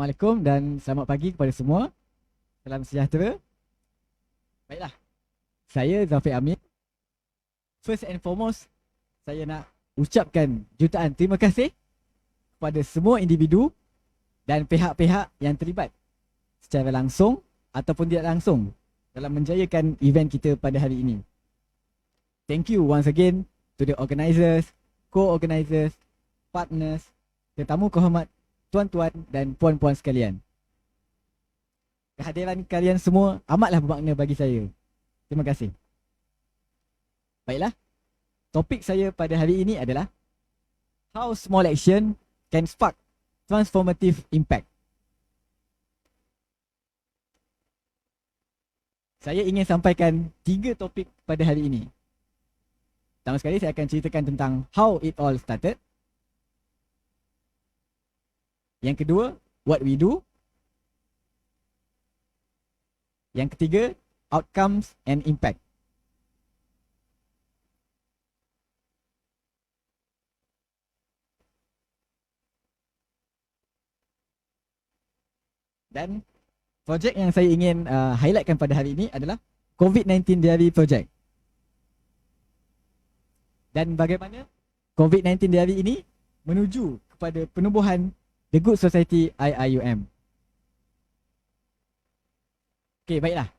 Assalamualaikum dan selamat pagi kepada semua. Salam sejahtera. Baiklah, saya Zafiq Amin. First and foremost, saya nak ucapkan jutaan terima kasih kepada semua individu dan pihak-pihak yang terlibat secara langsung ataupun tidak langsung dalam menjayakan event kita pada hari ini. Thank you once again to the organisers, co-organisers, partners, tetamu kehormat, tuan-tuan dan puan-puan sekalian. Kehadiran kalian semua amatlah bermakna bagi saya. Terima kasih. Baiklah, topik saya pada hari ini adalah how small action can spark transformative impact. Saya ingin sampaikan 3 topik pada hari ini. Pertama sekali saya akan ceritakan tentang how it all started. Yang kedua, what we do. Yang ketiga, outcomes and impact. Dan projek yang saya ingin highlightkan pada hari ini adalah COVID-19 Diary Project. Dan bagaimana COVID-19 Diary ini menuju kepada penubuhan The Good Society IIUM. Okay, baiklah.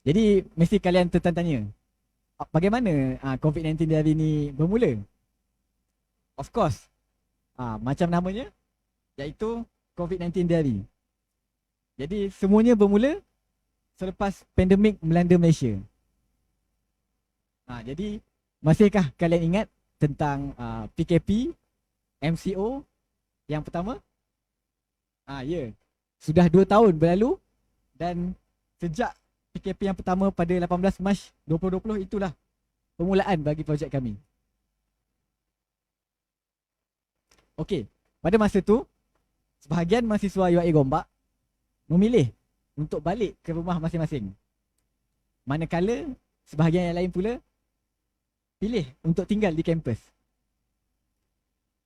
Jadi mesti kalian tertanya, bagaimana COVID-19 Diary ini bermula? Of course, macam namanya, iaitu COVID-19 Diary. Jadi semuanya bermula selepas pandemik melanda Malaysia. Jadi masihkah kalian ingat tentang PKP, MCO yang pertama? Ya, sudah 2 tahun berlalu dan sejak PKP yang pertama pada 18 Mac 2020 itulah permulaan bagi projek kami. Okey, pada masa tu sebahagian mahasiswa UiA Gombak memilih untuk balik ke rumah masing-masing. Manakala sebahagian yang lain pula pilih untuk tinggal di kampus.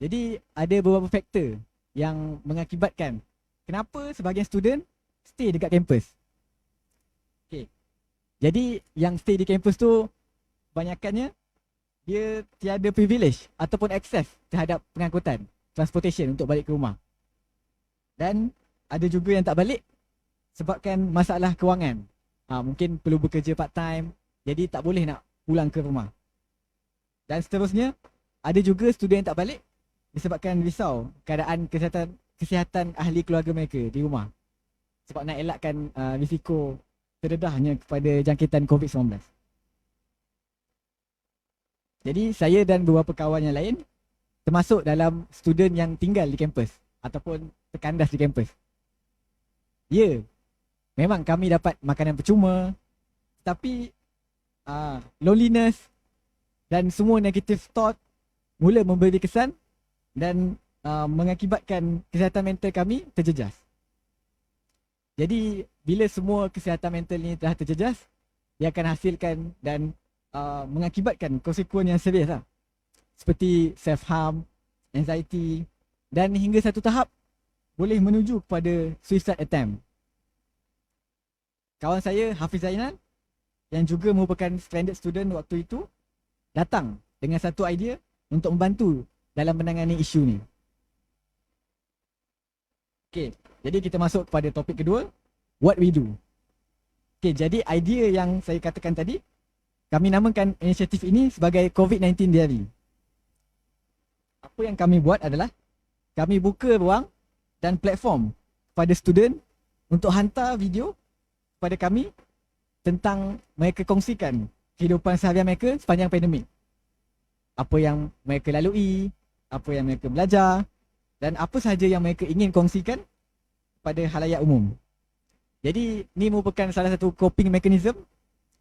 Jadi ada beberapa faktor yang mengakibatkan kenapa sebahagian student stay dekat kampus. Okay. Jadi yang stay di kampus tu kebanyakannya dia tiada privilege ataupun akses terhadap pengangkutan, transportation untuk balik ke rumah. Dan ada juga yang tak balik sebabkan masalah kewangan. Mungkin perlu bekerja part time, jadi tak boleh nak pulang ke rumah. Dan seterusnya, ada juga student yang tak balik disebabkan risau keadaan kesihatan ahli keluarga mereka di rumah. Sebab nak elakkan risiko terdedahnya kepada jangkitan COVID-19. Jadi saya dan beberapa kawan yang lain termasuk dalam student yang tinggal di kampus ataupun terkandas di kampus. Ya, memang kami dapat makanan percuma, tapi loneliness dan semua negative thought mula memberi kesan dan mengakibatkan kesihatan mental kami terjejas. Jadi bila semua kesihatan mental ini telah terjejas, ia akan hasilkan dan mengakibatkan konsekuensi yang serius lah. Seperti self-harm, anxiety dan hingga satu tahap boleh menuju kepada suicide attempt. Kawan saya Hafiz Zainal yang juga merupakan stranded student waktu itu datang dengan satu idea untuk membantu dalam menangani isu ni. Okay, jadi kita masuk kepada topik kedua, what we do. Okay, jadi idea yang saya katakan tadi, kami namakan inisiatif ini sebagai COVID-19 Diary. Apa yang kami buat adalah kami buka ruang dan platform pada student untuk hantar video kepada kami tentang mereka kongsikan kehidupan seharian mereka sepanjang pandemik. Apa yang mereka lalui, apa yang mereka belajar dan apa sahaja yang mereka ingin kongsikan pada khalayak umum. Jadi ni merupakan salah satu coping mechanism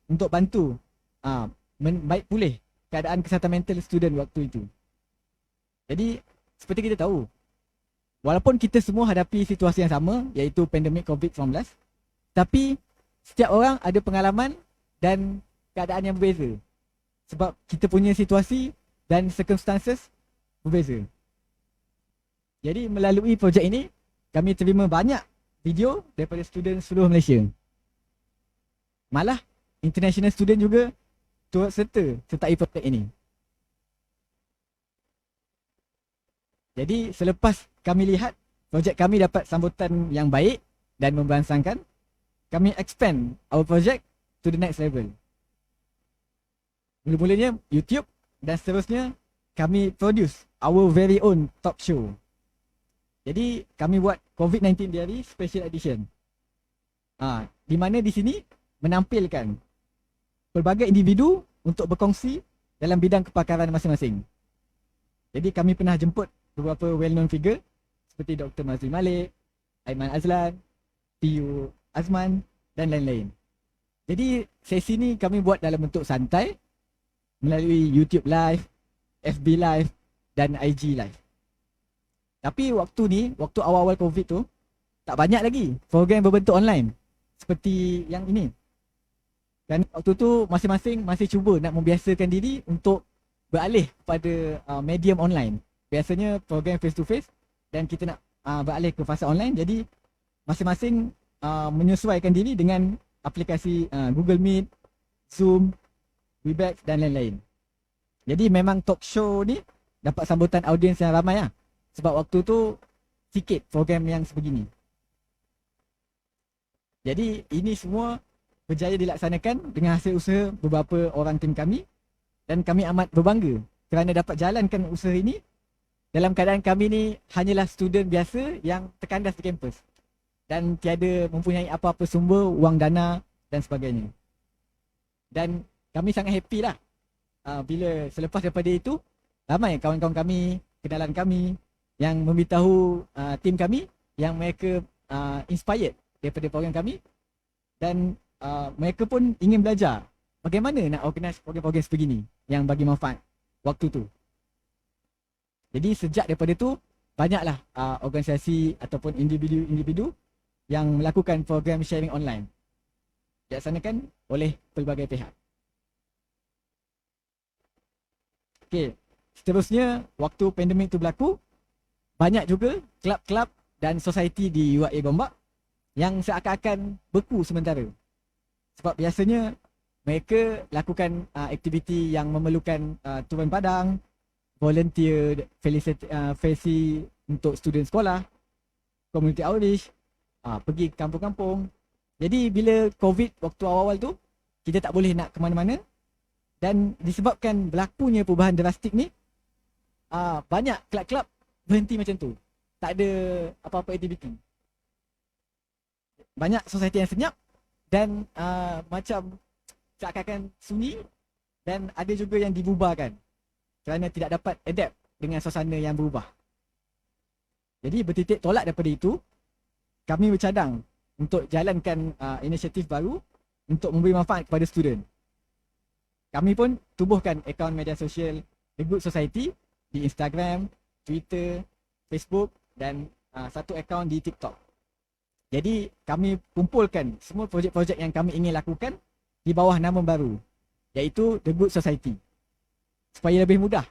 untuk bantu baik pulih keadaan kesihatan mental student waktu itu. Jadi seperti kita tahu, walaupun kita semua hadapi situasi yang sama iaitu pandemik COVID-19, tapi setiap orang ada pengalaman dan keadaan yang berbeza. Sebab kita punya situasi dan circumstances berbeza. Jadi melalui projek ini, kami terima banyak video daripada student seluruh Malaysia. Malah international student juga turut sertai projek ini. Jadi selepas kami lihat projek kami dapat sambutan yang baik dan memberansangkan, kami expand our project to the next level. Mula-mulanya YouTube dan seterusnya kami produce our very own talk show. Jadi kami buat COVID-19 Diary Special Edition. Di mana di sini menampilkan pelbagai individu untuk berkongsi dalam bidang kepakaran masing-masing. Jadi kami pernah jemput beberapa well-known figure seperti Dr. Mazli Malik, Aiman Azlan, PU Azman dan lain-lain. Jadi sesi ni kami buat dalam bentuk santai melalui YouTube Live, FB Live dan IG Live. Tapi waktu awal-awal COVID tu, tak banyak lagi program berbentuk online seperti yang ini. Dan waktu tu masing-masing masih cuba nak membiasakan diri untuk beralih kepada medium online. Biasanya program face to face dan kita nak beralih ke fasa online. Jadi masing-masing menyesuaikan diri dengan aplikasi Google Meet, Zoom, Webex dan lain-lain. Jadi memang talk show ni dapat sambutan audiens yang ramai lah. Sebab waktu tu sikit program yang sebegini. Jadi ini semua berjaya dilaksanakan dengan hasil usaha beberapa orang tim kami. Dan kami amat berbangga kerana dapat jalankan usaha ini dalam keadaan kami ni hanyalah student biasa yang terkandas di kampus dan tiada mempunyai apa-apa sumber wang dana dan sebagainya. Dan kami sangat happy lah bila selepas daripada itu ramai kawan-kawan kami, kenalan kami yang memberitahu tim kami yang mereka inspired daripada program kami dan mereka pun ingin belajar bagaimana nak organize program-program sebegini yang bagi manfaat waktu tu. Jadi sejak daripada tu banyaklah organisasi ataupun individu-individu yang melakukan program sharing online dilaksanakan oleh pelbagai pihak. Okey, seterusnya waktu pandemik tu berlaku, banyak juga kelab-kelab dan society di UiA Gombak yang seakan-akan beku sementara. Sebab biasanya mereka lakukan aktiviti yang memerlukan turun padang, volunteer, faci untuk student sekolah, community outreach, pergi ke kampung-kampung. Jadi bila COVID waktu awal-awal tu, kita tak boleh nak ke mana-mana. Dan disebabkan berlakunya perubahan drastik ni, banyak kelab-kelab berhenti macam tu. Tak ada apa-apa aktiviti. Banyak society yang senyap dan macam seakan-akan sunyi dan ada juga yang dibubarkan kerana tidak dapat adapt dengan suasana yang berubah. Jadi bertitik tolak daripada itu, kami bercadang untuk jalankan inisiatif baru untuk memberi manfaat kepada student. Kami pun tubuhkan akaun media sosial The Good Society di Instagram, Twitter, Facebook dan satu akaun di TikTok. Jadi kami kumpulkan semua projek-projek yang kami ingin lakukan di bawah nama baru, iaitu The Good Society. Supaya lebih mudah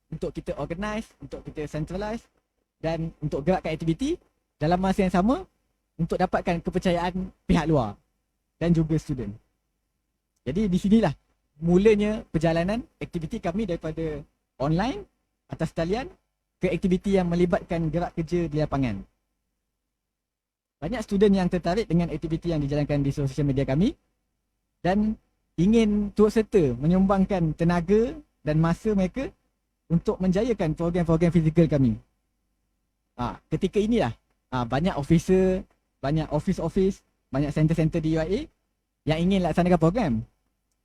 untuk kita organize, untuk kita centralize dan untuk gerakkan aktiviti dalam masa yang sama untuk dapatkan kepercayaan pihak luar dan juga student. Jadi di sinilah mulanya perjalanan aktiviti kami daripada online atas talian ke aktiviti yang melibatkan gerak kerja di lapangan. Banyak student yang tertarik dengan aktiviti yang dijalankan di sosial media kami dan ingin turut serta menyumbangkan tenaga dan masa mereka untuk menjayakan program-program fizikal kami. Ketika inilah banyak officer, banyak office, banyak center-center di UiA yang ingin laksanakan program.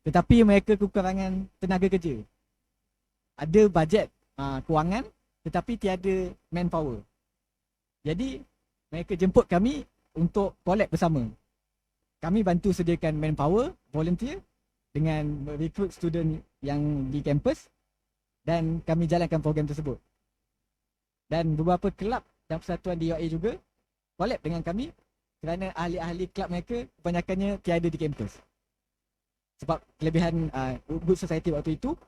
Tetapi mereka kekurangan tenaga kerja. Ada bajet kewangan tetapi tiada manpower. Jadi mereka jemput kami untuk collab bersama. Kami bantu sediakan manpower, volunteer dengan recruit student yang di kampus dan kami jalankan program tersebut. Dan beberapa kelab dan persatuan di UiA juga collab dengan kami kerana ahli-ahli kelab mereka kebanyakannya tiada di kampus. Sebab kelebihan Good Society waktu itu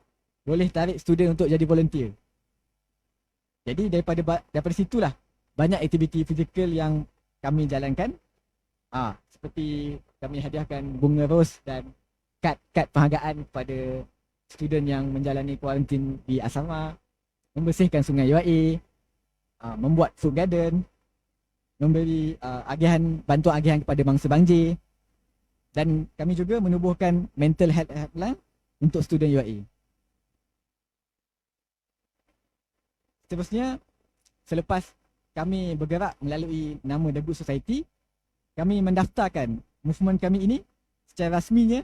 boleh tarik student untuk jadi volunteer. Jadi daripada situlah banyak aktiviti fizikal yang kami jalankan Seperti kami hadiahkan bunga ros dan kad penghargaan kepada student yang menjalani kuarantin di asrama, membersihkan sungai UIA, membuat food garden, memberi bantuan agihan kepada bangsa banjir, dan kami juga menubuhkan mental health helpline untuk student UIA. Seterusnya, selepas kami bergerak melalui nama The Good Society, kami mendaftarkan movement kami ini secara rasminya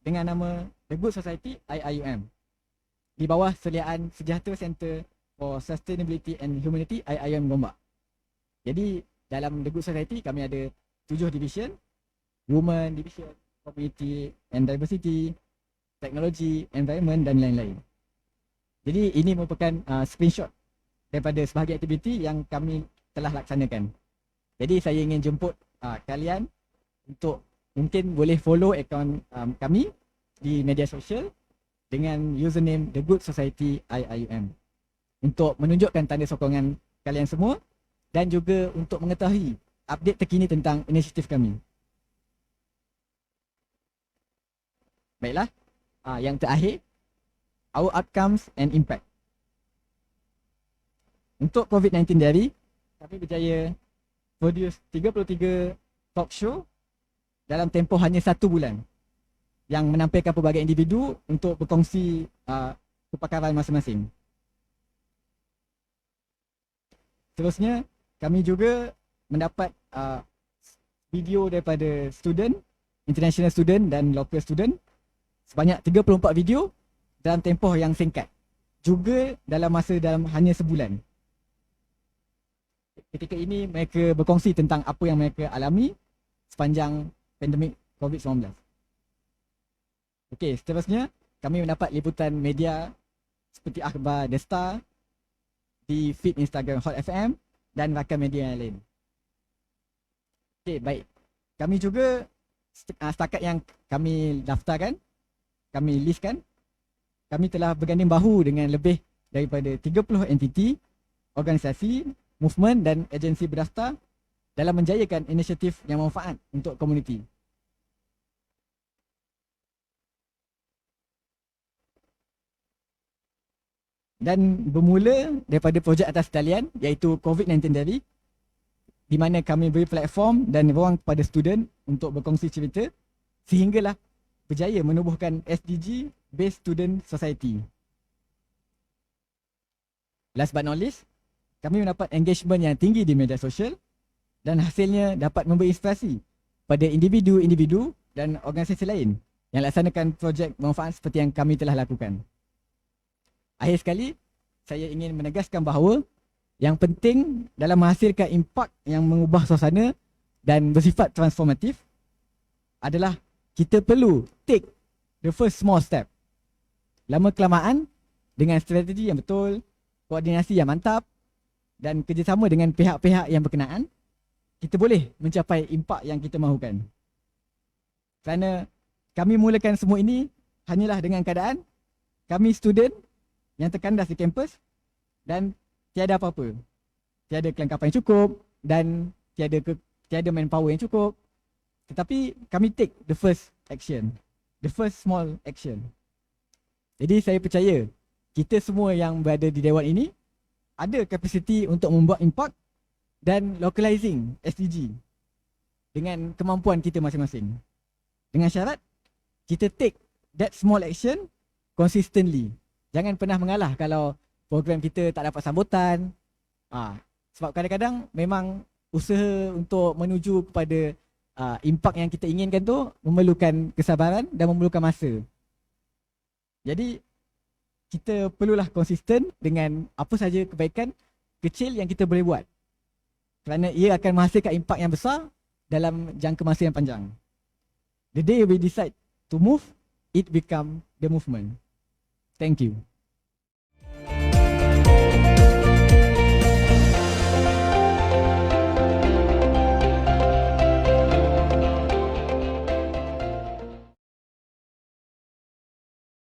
dengan nama The Good Society IIUM di bawah seliaan Sejahtera Center for Sustainability and Humanity IIUM Gombak. Jadi dalam The Good Society kami ada 7 division: Women Division, Community and Diversity, Technology, Environment dan lain-lain. Jadi ini merupakan screenshot daripada sebahagian aktiviti yang kami telah laksanakan. Jadi saya ingin jemput kalian untuk mungkin boleh follow akaun kami di media sosial dengan username The Good Society IIUM untuk menunjukkan tanda sokongan kalian semua dan juga untuk mengetahui update terkini tentang inisiatif kami. Baiklah, yang terakhir, our outcomes and impact. Untuk COVID-19 diary, kami berjaya produce 33 talk show dalam tempoh hanya 1 bulan yang menampilkan pelbagai individu untuk berkongsi kepakaran masing-masing. Seterusnya, kami juga mendapat video daripada student, international student dan local student sebanyak 34 video dalam tempoh yang singkat, juga dalam hanya sebulan. Ketika ini mereka berkongsi tentang apa yang mereka alami sepanjang pandemik COVID-19. Okey, seterusnya kami mendapat liputan media seperti akhbar The Star di feed Instagram Hot FM dan rakan media yang lain. Okey, baik. Kami juga setakat yang kami daftarkan, kami listkan, kami telah berganding bahu dengan lebih daripada 30 entiti, organisasi, movement dan agensi berdaftar dalam menjayakan inisiatif yang manfaat untuk komuniti. Dan bermula daripada projek atas talian iaitu COVID-19 Diary, di mana kami beri platform dan ruang kepada student untuk berkongsi cerita sehinggalah berjaya menubuhkan SDG Based Student Society. Last but not least, kami mendapat engagement yang tinggi di media sosial dan hasilnya dapat memberi inspirasi pada individu-individu dan organisasi lain yang laksanakan projek manfaat seperti yang kami telah lakukan. Akhir sekali, saya ingin menegaskan bahawa yang penting dalam menghasilkan impak yang mengubah suasana dan bersifat transformatif adalah kita perlu take the first small step. Lama kelamaan, dengan strategi yang betul, koordinasi yang mantap dan kerjasama dengan pihak-pihak yang berkenaan, kita boleh mencapai impak yang kita mahukan. Kerana kami mulakan semua ini hanyalah dengan keadaan kami student yang terkandas di kampus dan tiada apa-apa. Tiada kelengkapan yang cukup dan tiada manpower yang cukup. Tetapi kami take the first action, the first small action. Jadi saya percaya kita semua yang berada di dewan ini ada kapasiti untuk membuat impak dan localizing SDG dengan kemampuan kita masing-masing. Dengan syarat kita take that small action consistently. Jangan pernah mengalah kalau program kita tak dapat sambutan. Sebab kadang-kadang memang usaha untuk menuju kepada impak yang kita inginkan tu memerlukan kesabaran dan memerlukan masa. Jadi kita perlulah konsisten dengan apa saja kebaikan kecil yang kita boleh buat. Kerana ia akan menghasilkan impak yang besar dalam jangka masa yang panjang. The day we decide to move, it become the movement. Thank you.